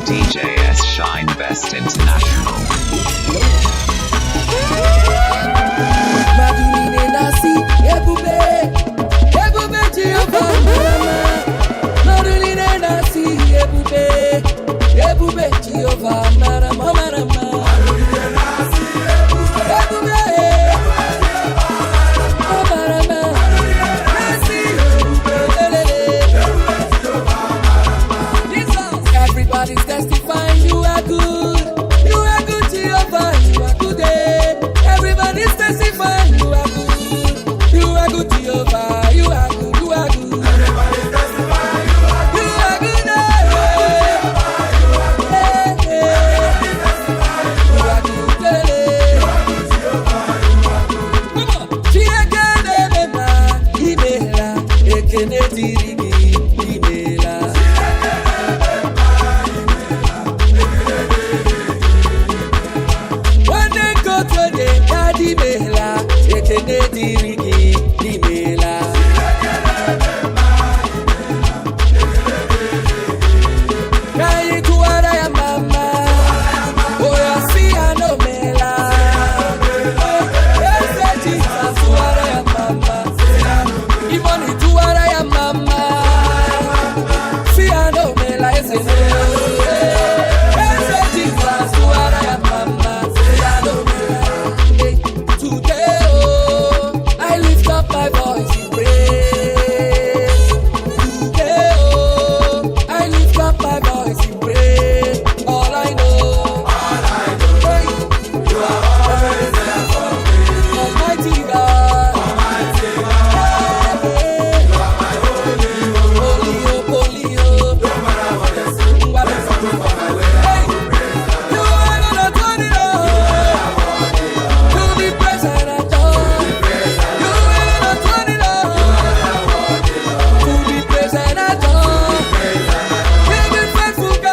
DJS Shine Best International. Madunine nasi ebube Jehovah marama. Madunine nasi ebube Jehovah marama marama. Madunine nasi ebube marama. Nasi Jesus, everybody's testifying you are good. You are good, Jehovah. You are good. Everybody's testifying you are good. You are good, Jehovah. You are good. You are good. Everybody's testifying you are good. You are good. You are good. Come on. Chiekene mema imela ekene dirigi imela. One go to the daddy mela ekene dirigi imela. Kai tuara ya mama, oya si ano mela. Ese Jesus tuara ya mama, imoni tuara ya mama. Si ano mela ese Jesus tuara ya mama. Si ano mela. Today oh, I lift up my voice in praise. Today oh, I lift up my voice in praise. All I know, hey, you are always there for me. Almighty God, hey, you are my holy oh. No matter what they say, what is on my way, hey, you are gonna turn it on. To be praised and adored. You are gonna turn it on. To be praised and adored. You've been faithful, God.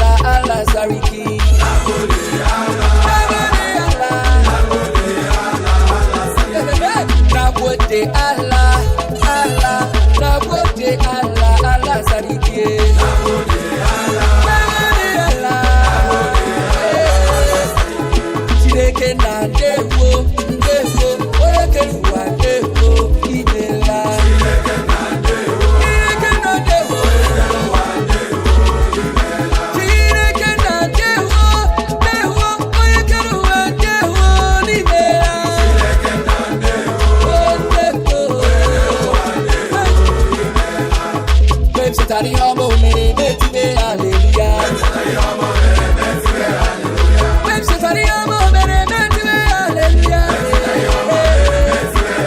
Allah Sariki. Nagode Allah, Allah Sariki. Chideke na ndewo, oyeke luwa ndewo, imela. Chideke na ndewo, Chideke na ndewo, oyeke luwa ndewo, imela. Tari homo mere betime hallelujah. Tari homo mere betime hallelujah.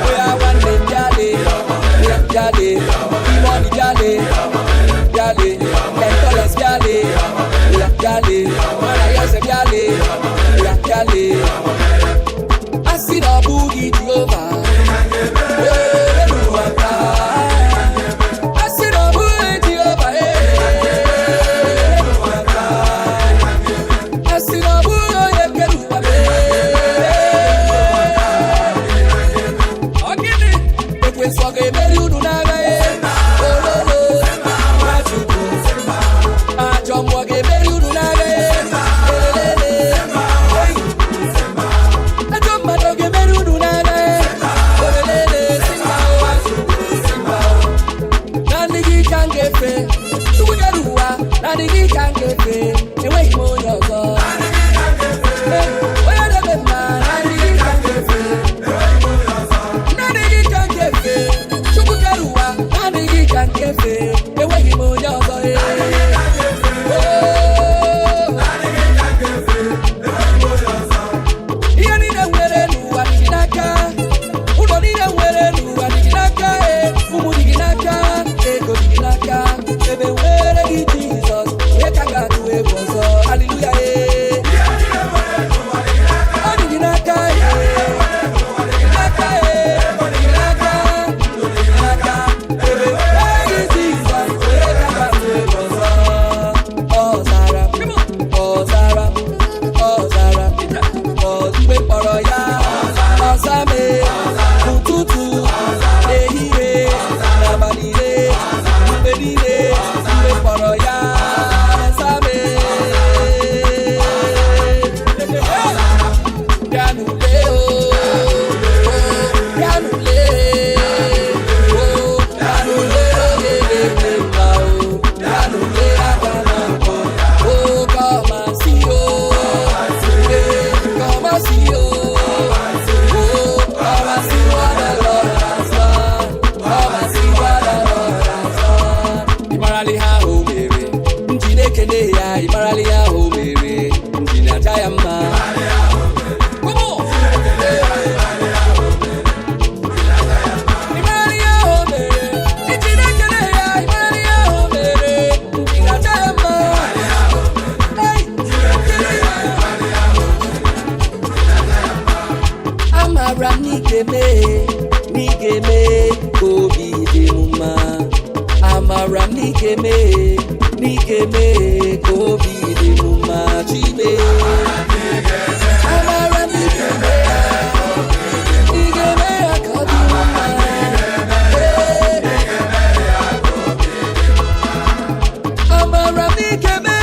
Oya one day jale, money jale, $10 jale, mana yose jale. I see the boogie Jehovah. Nadi can't get free. ekene ya imarali ya o mere ndị na-aja ya mma. Come on. Imarali ya o mere ndị na-ekene ya imarali ya o mere ndị na-aja ya mma. Amara n'ikeme obi dị mma. Amara n'ikeme obi dị mma chime. Amara n'ikeme ya ka ọ dị mma. Amara n'ikeme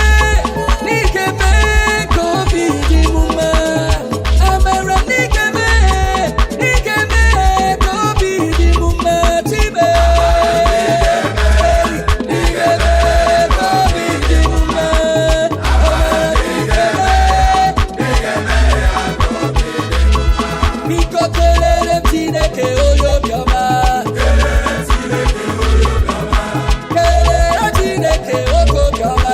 ka obi dị mma. Amara n'ikeme ka obi dị mma chime. Biko kelere Chineke onye obiọma. Kelere Chineke oke obiọma.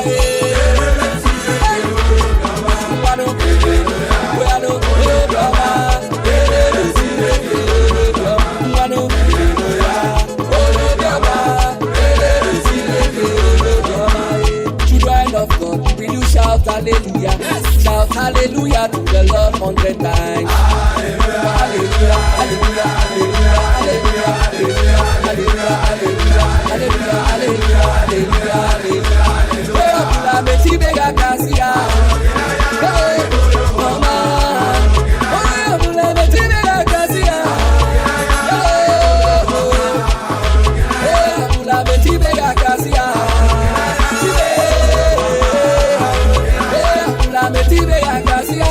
Ngwanụ ngwanụ onye obiọma. Kelere Chineke onye obiọma. Ngwanụ ya onye obiọma. Kelere Chineke onye obiọma. Children of God, will you shout hallelujah? Shout hallelujah to the Lord 100 times. Hallelujah, hallelujah, hallelujah, hallelujah, hallelujah, hallelujah, hallelujah, hallelujah, hallelujah, hallelujah. Hey, Abula Meti Bega Kcee. Hey, Mama. Hey, Abula Meti Bega Kcee. Hey, Abula Meti Bega Kcee. Hey, Abula Meti Bega Kcee.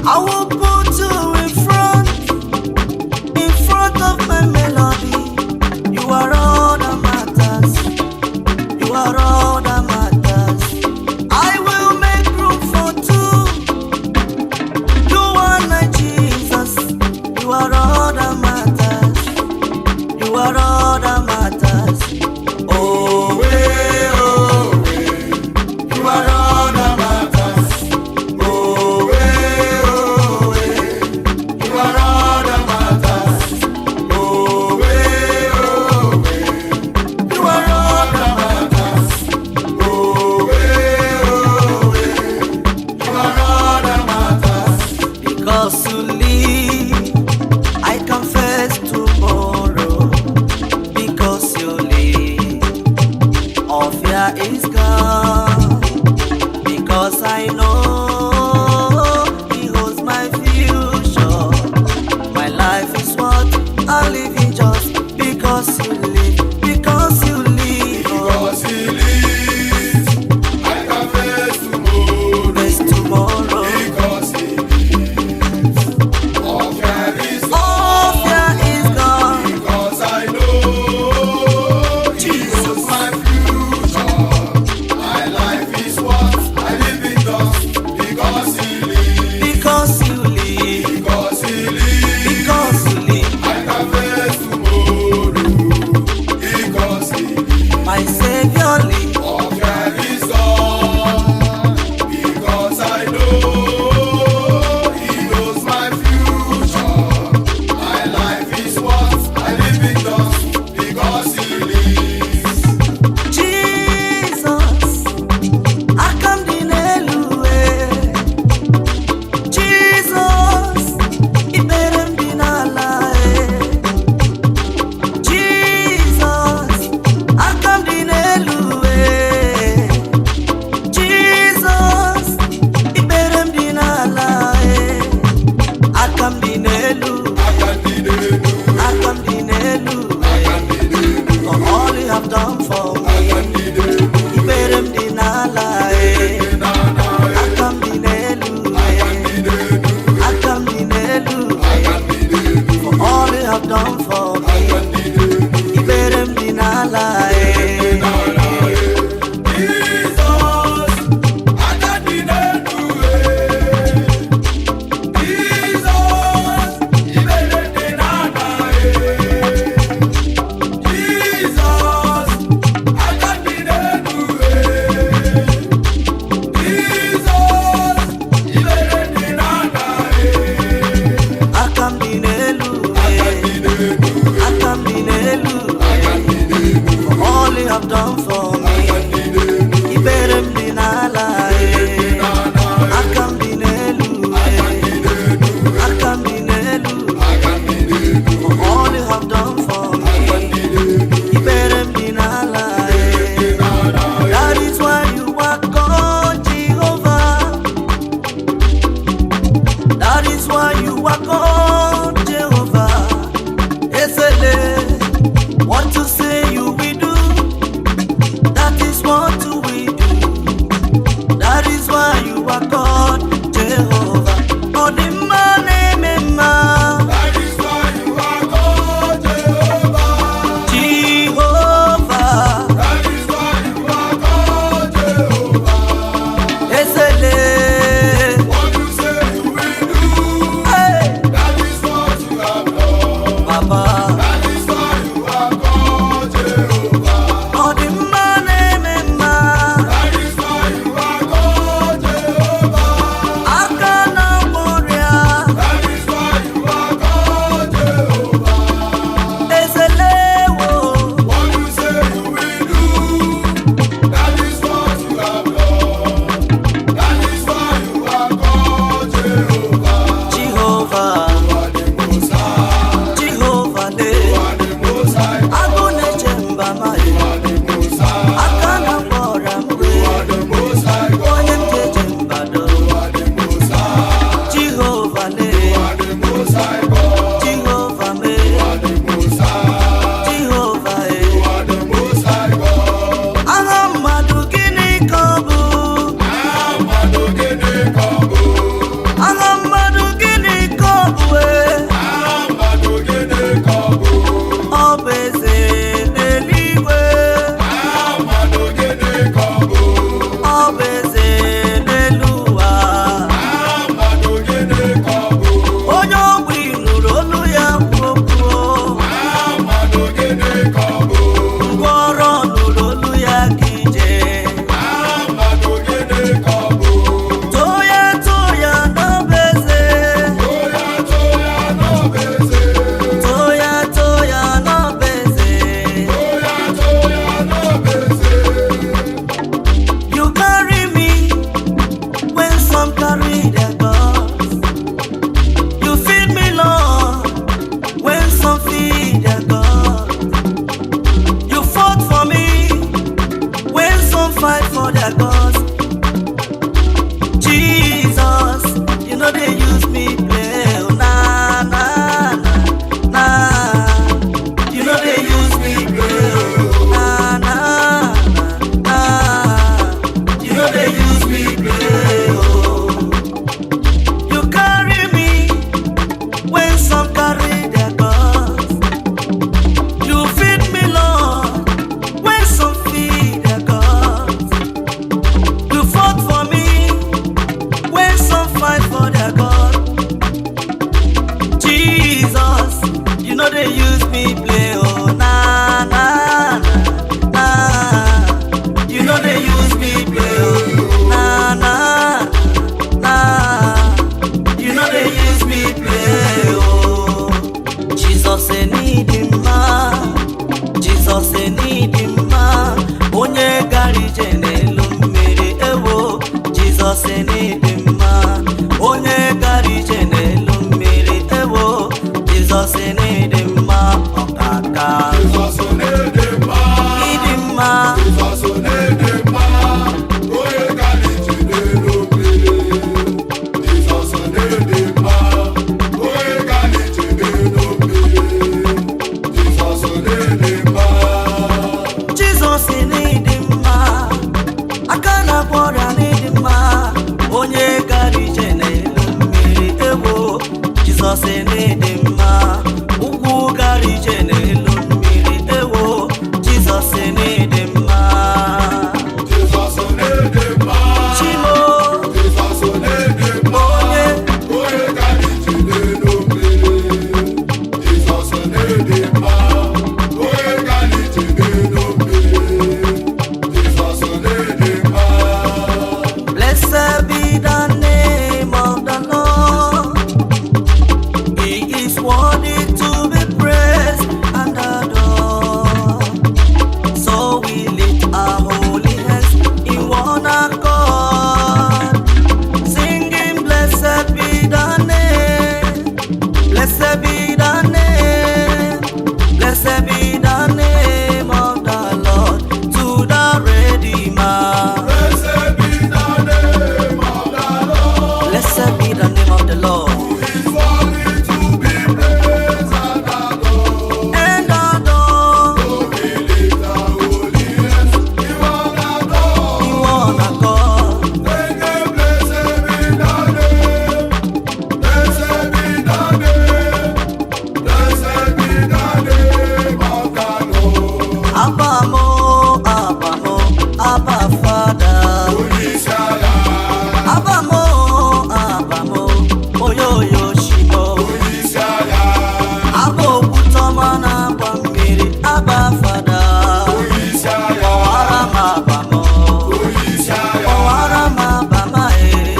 I will put you in front of my melody. because you live, because you live, Because He lives, I can face tomorrow. face tomorrow. Because He lives, all fear is All fear is gone. because I know He knows my future. My life is what I live in dust. Because He lives, Because you live, because He lives, because you live, I can face tomorrow. Because He lives, my Savior live. all fear is gone. Because I know He knows my future. My life is what I live in dust. Because He lives. Jesus, akandinelue. Jesus, iberem dinalae. Jesus, akandinelue. Jesus, iberem dinalae. Akandinelu, akandinelu. For all you have done for me, iberem dinalae. Akandinelu, akandinelu. For all you have done for me, iberem dinalae. Akandinelu, akandinelu. For all you have done for me, iberem dinalae. Akandinelu, akandinelu. For all you have done for me, iberem dinalae. That is why you are called Jehovah. That is why you are called Jehovah. Ezele, what you say you will do, that is what we do. That is why you are called Jehovah. Oh, the man That is why you are called Jehovah. Jehovah. That is why you are called Jehovah. Ezele, What you say you will do, hey, that is what you have done. Baba. That is why you are called Jehovah. n'ịdị mma, onye gara ije n'elu mmiri, ewo Jizọs n'ịdị mma, ọkaka Jesus n'ịdị mma. ịdị mma, Jesus n'ịdị mma. Onye gara ije n'elu mmiri. Jesus n'ịdị mma. Onye gara ije n'elu mmiri. Jesus n'ịdị mma. Jizọs n'ịdị mma, aka na-agwọ ọrịa n'ịdị mma, onye gara ije n'elu mmiri, ewo Jizọs n'ịdị mma, ugwu gara ije n'elu mmiri, ewo Jizọs n'ịdị mma, Jesus n'ịdị mma. Chimo Jesus n'ịdị mma. onye Onye gara ije n'elu mmiri. Jesus n'ịdị mma. Onye gara ije n'elu mmiri. Jesus n'ịdị mma. blessed be the name of the Lord. He is worthy to be praised and adored. So we lift our holy hands in one accord, singing, blessed be the name, blessed be the name, blessed be the name of the Lord, to the Redeemer. Blessed be the name of the Lord. Blessed be the name of the Lord. He's worthy to be praised and adored. And adore So we lift our holy hands in one accord. in one accord. Singing, blessed be the name. Blessed be the name. Blessed be the name of the Lord. Abamo, Abamo, Abba Father. Oníṣàlá, Abamo, Abamo, Oyoyo Shimo. oníṣàlá, Abo Butoma na Bamiri, Abba Father. oníṣàlá, Owarama Abamo, oníṣàlá, Owarama Bama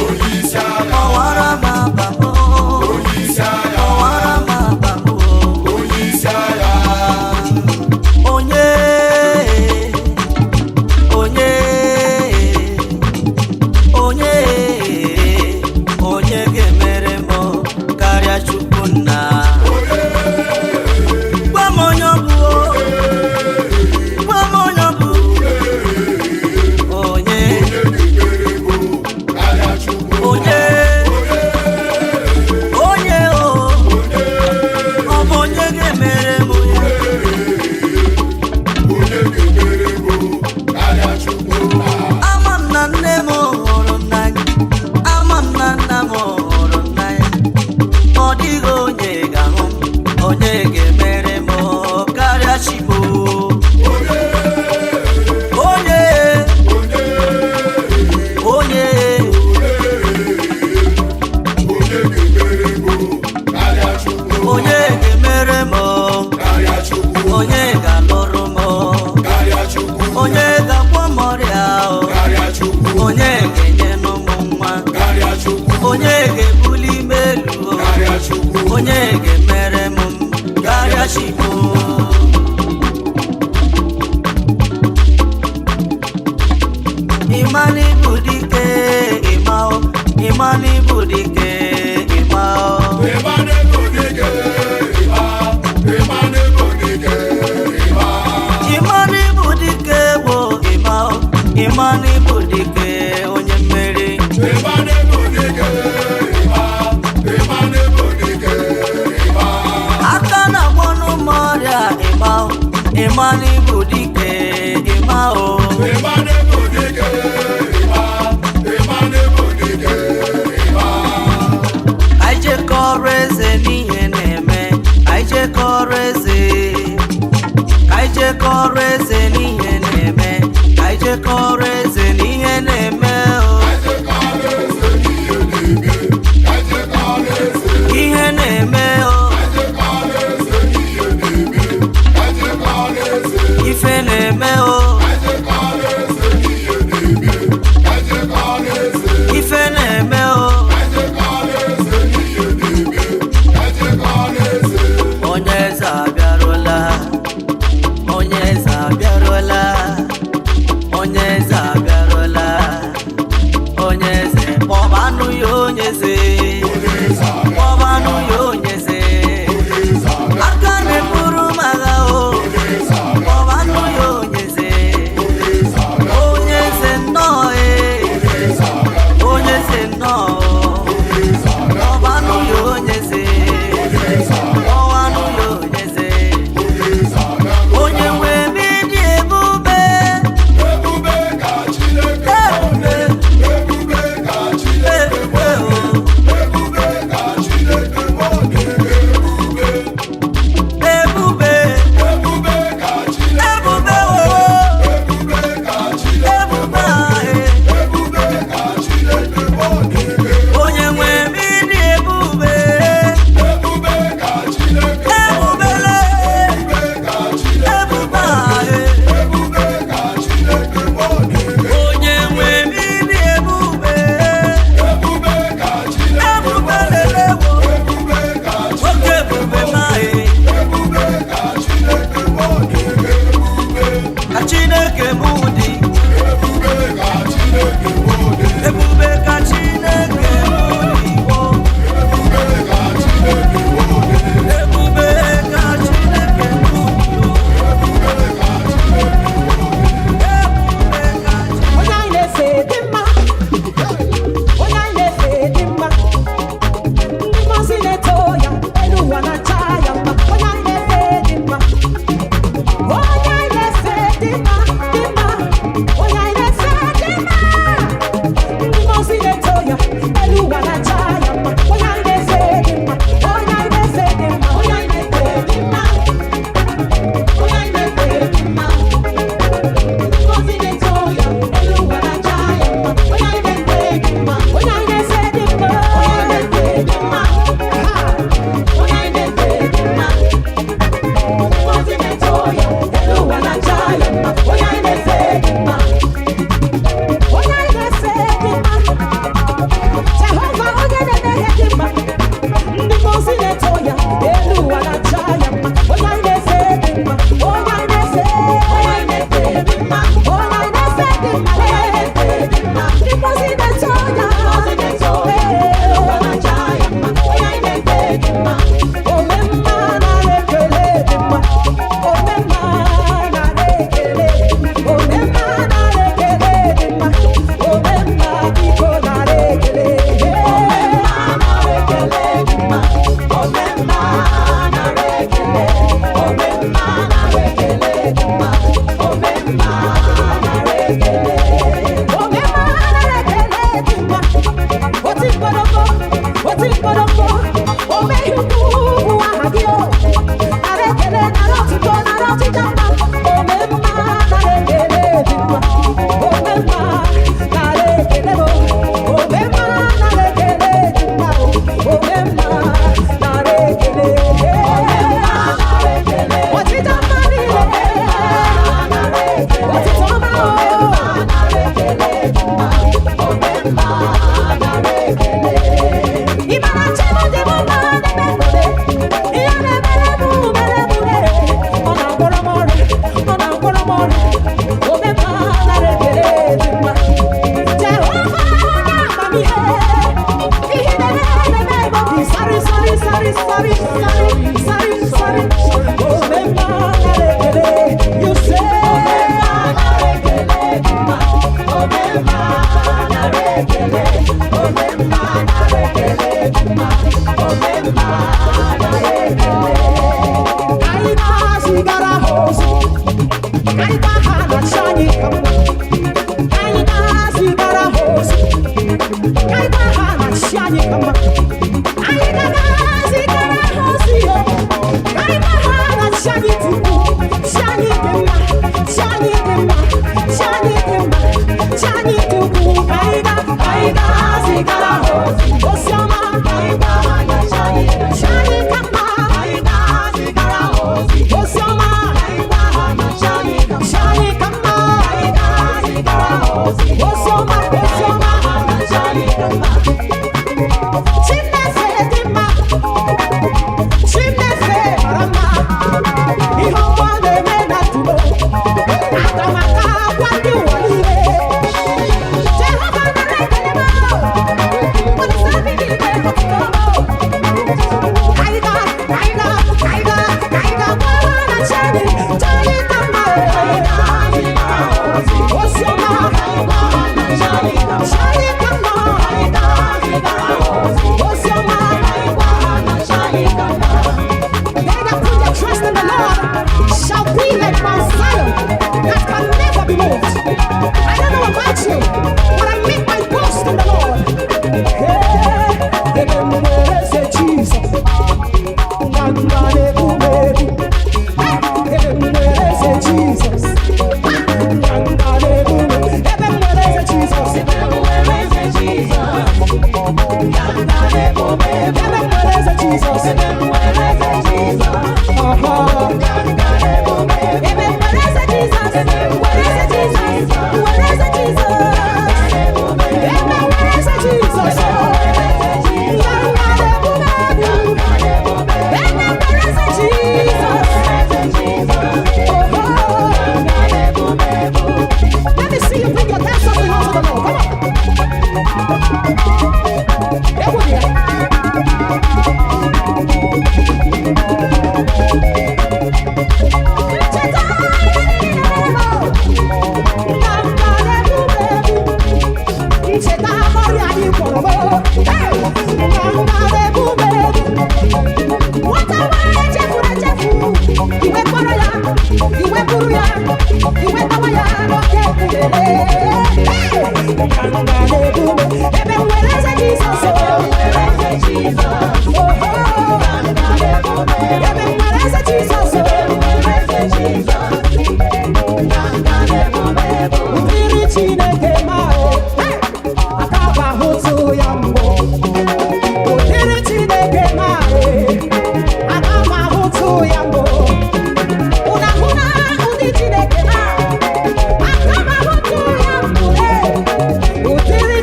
oníṣàlá, Owarama Bamo, oníṣàlá, Owarama Bamo. oníṣàlá. Onye, onye, onye, onye ga-emere m karịa Chukwu nna. Gwa m onye ọ bụ, gwa m onye ọ bụ. Onye, onye, onye o, ọ bụ onye ga-emere m ya. Ama m na nne m hụrụ m n'anya, ama m na nna m hụrụ m n'anya, ọ dịghị onye ga-ahụ m, onye ga-emere m karịa Chimo. Onye, onye, onye ga-emere m, onye ga-alụrụ m, onye ga-agwọ m ọrịa, onye ga-enye m nwa, onye ga-ebuli m elu, onye ga-emere m karịa Chimo. Imani bụ dike, ịmao, Imani bụ dike, ịmao. Imani bụ dike bụ ịmao, Imani bụ dike, onye mmeri. Aka na-agwọ n'ụmụ ọrịa, ịmao, Imani bụ dike, ịmao. Anyị jekọrọ eze n'ihe na-eme, anyị jekọrọ eze, anyị jekọrọ eze n'ihe na-eme, anyị jekọrọ eze n'ihe na-eme o. Ihe na-eme o, ife na-eme o, ife na-eme o. Onye eze abịarụla, onye eze abịarụla, onye eze abịarụla, onye eze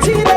Chineke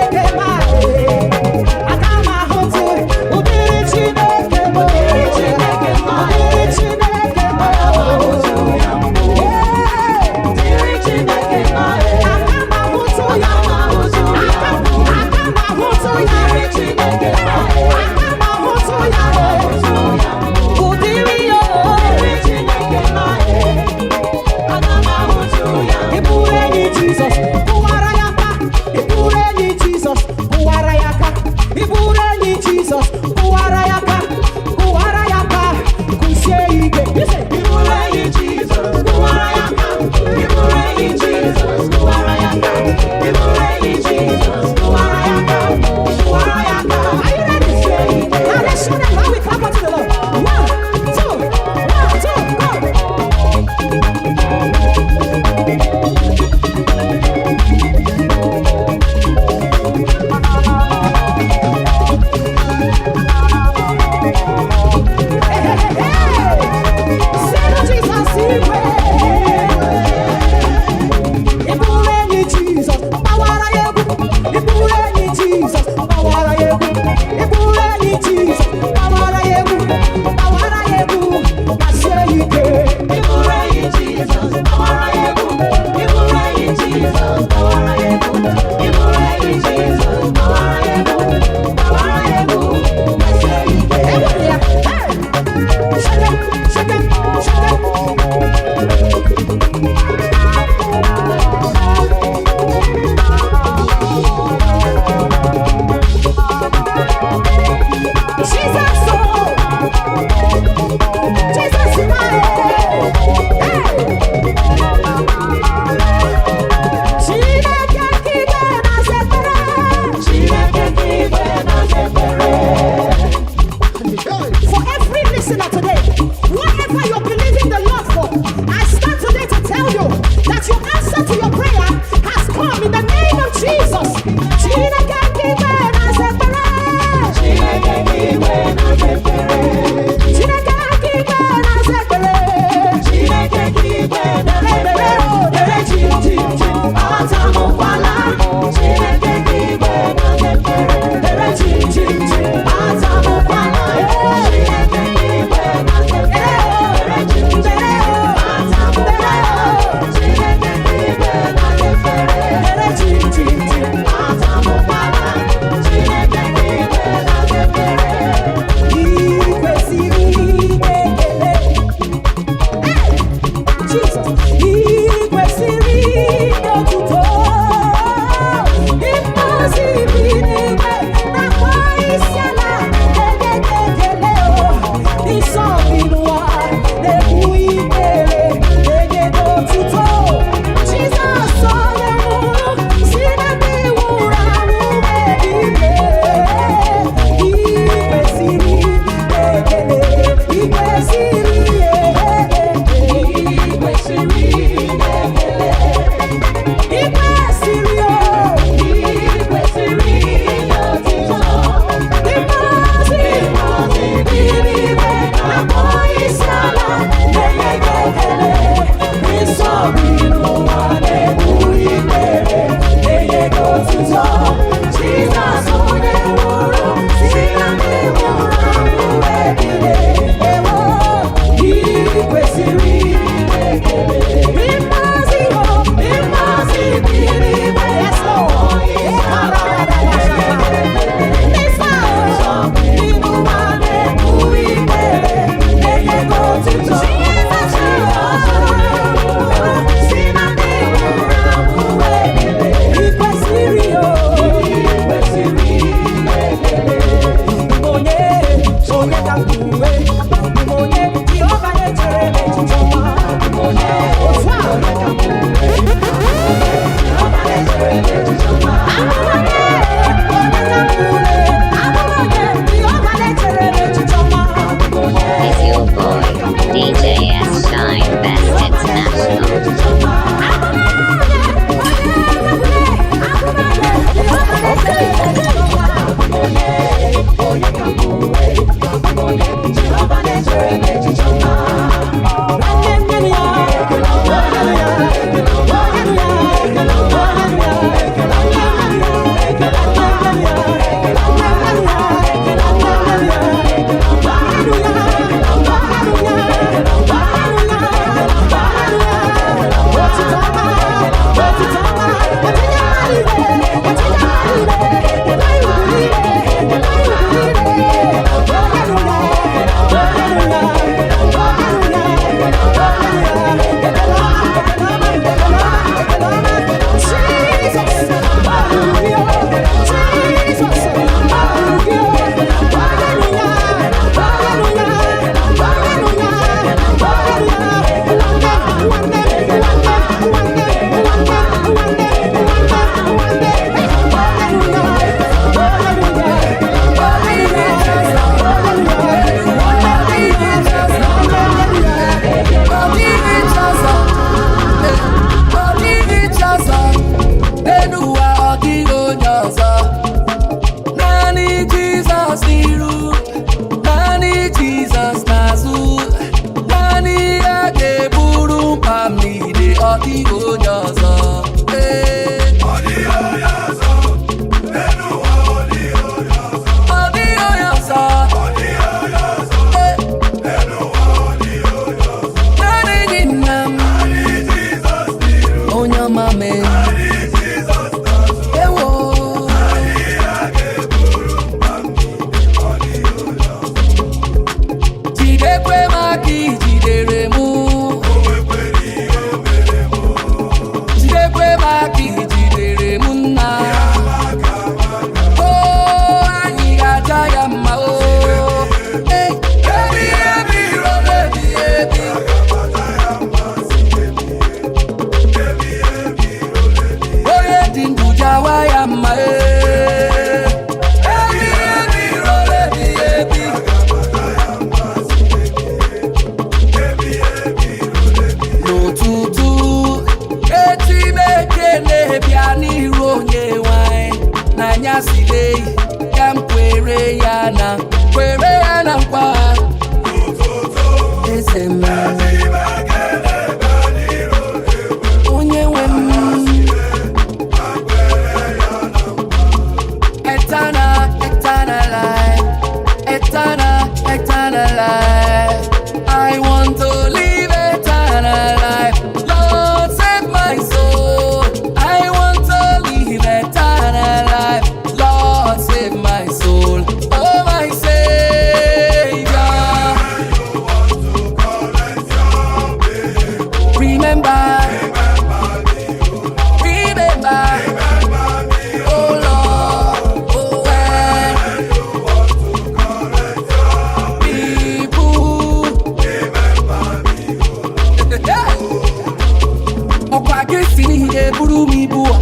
ga-eburu m ibu a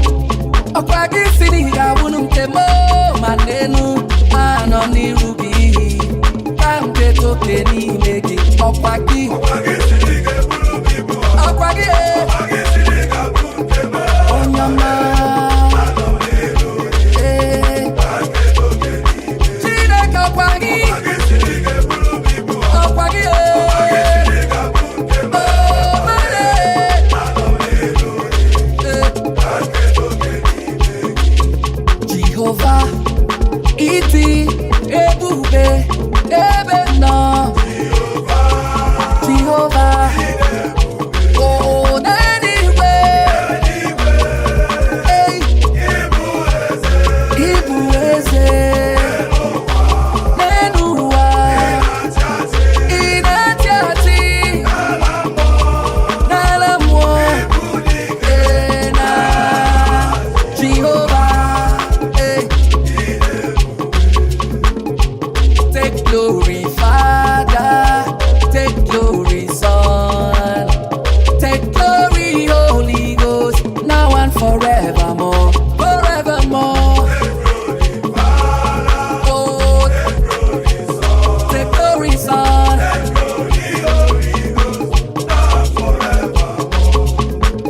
ọkwa gị si na ị ga-abụrụ nke m ma n'enu anọ n'iru gị ka m keta oke n'ime gị ọkwa gị ọkwa gị onye ọma Chineke ọkwa gị ọkwa gị Jehova ịdị ebube ebe nọ Jehova o n'eluigwe ịbụ eze n'elu ụwa ị na-achị achị n'ala mmụọ na Jehova take glory Father, take glory Son, take glory Holy Ghost, now and forevermore, forevermore. Oh, take glory Son,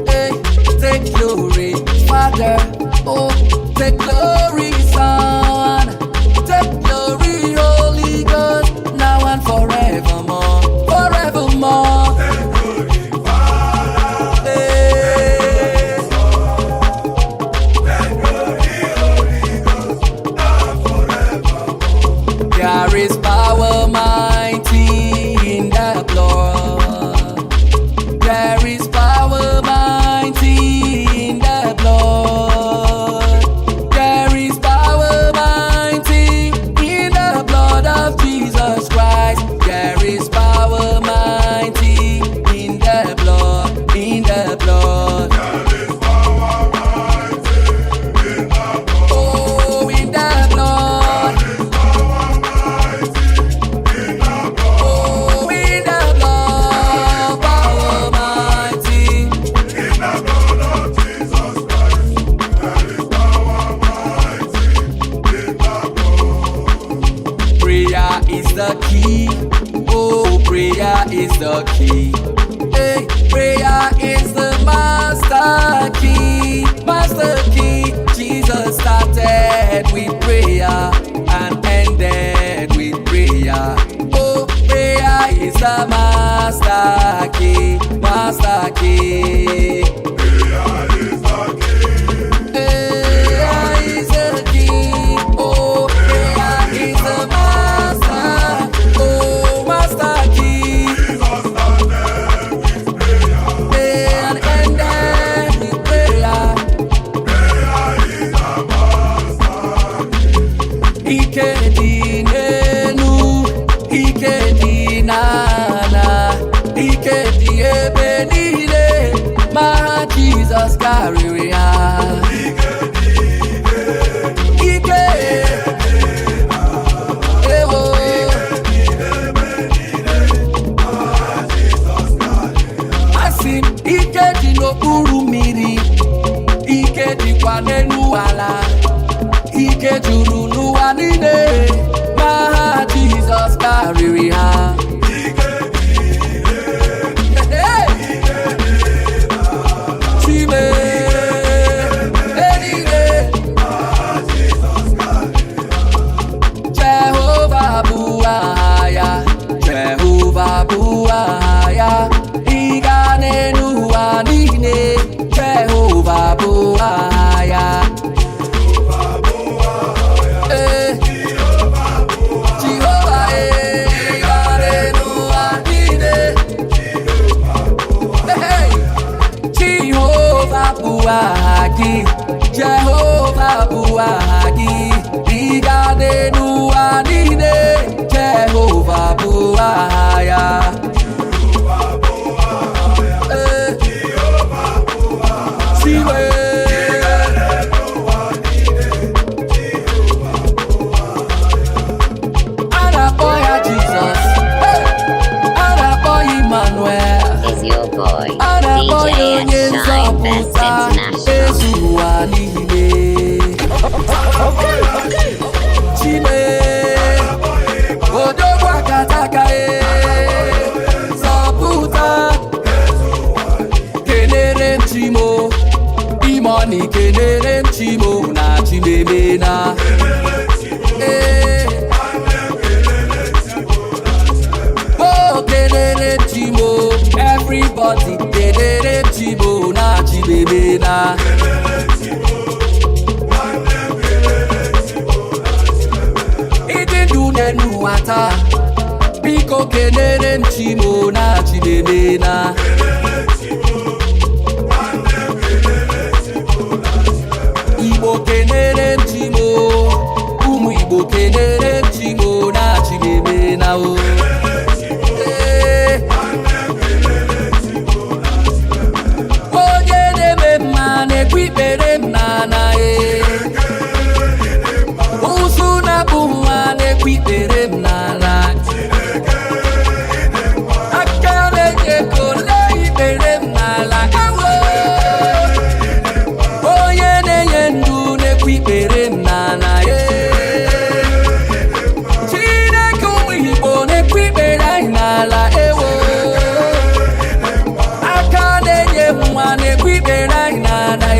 hey, take glory Father, oh, take glory Son, take glory Holy Ghost, now and forevermore, forevermore. Hey. There is power mighty in the blood. There is power mighty in the blood. There is power mighty in the blood of Jesus Christ. There is power mighty in the blood, in the blood. Oh, in the blood. Oh, in the blood, power mighty. Prayer is the key. Oh, prayer is the key. Hey, prayer is the master key. Master key. Jesus started with prayer and ended with prayer. Oh, prayer is the master key. Master key. Prayer is the key. Oh, prayer is the master. Oh, master key. And ended with prayer. Ike dị n'elu, ike dị n'ala, ike dị ebe niile, ma Jizọs karịrị ha. Ike ewo asị m ike dị n'okpuru mmiri, ike dịkwa n'elu ala, ike juru n'ụwa niile, ma Jizọs karịrị ha. Hey! Chime eluigwe Jehova bụ aha ya, Jehova bụ aha ya, ịga n'elu ụwa niile, Jehova bụ aha ya. Jehova ịga n'elu ụwa niile. Hey! Jehova bụ aha gị, Jehova bụ aha gị, ịga n'elu ụwa niile, Jehova bụ aha ya. Siwe a na-akpọ ya Jizọs, a na-akpọ ya Emmanuel, Is your boy DJ S. Shine Best International. Chime Odogwa kataka Soputa Kenere Chimo Imoni Kenere Chimo Na Chimeme na Oh Kenere Chimo Everybody Kenere Chimo Na Chimeme na Nuwata Biko kenere mchimo na chibebe na Igbo kenere mchimo Umu Igbo kenere mchimo na chibebe na o Onye neme mma nekwipere mna na Usu na buhwa nekwipere mnala Akane jekole ipere mnala Oye neyendu nekwipere mnala Chineke Igbo nekwipere mnala Akane jemwa nekwipere mnala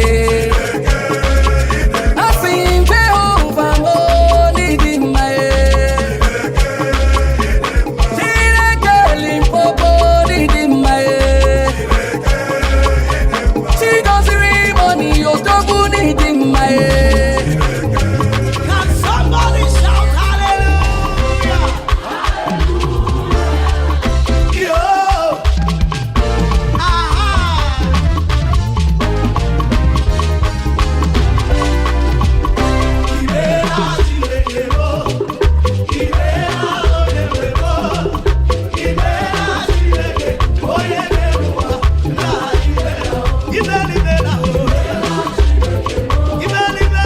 Give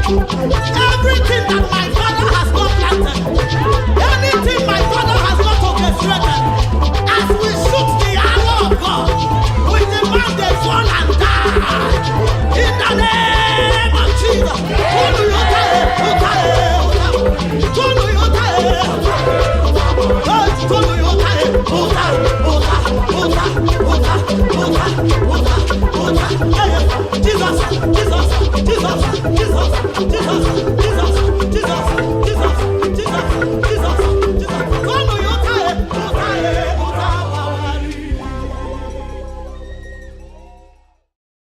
Everything that my father has not planted, anything my father has not orchestrated, as we shoot the arrow of God, we demand they fall and die. In the name of Jesus.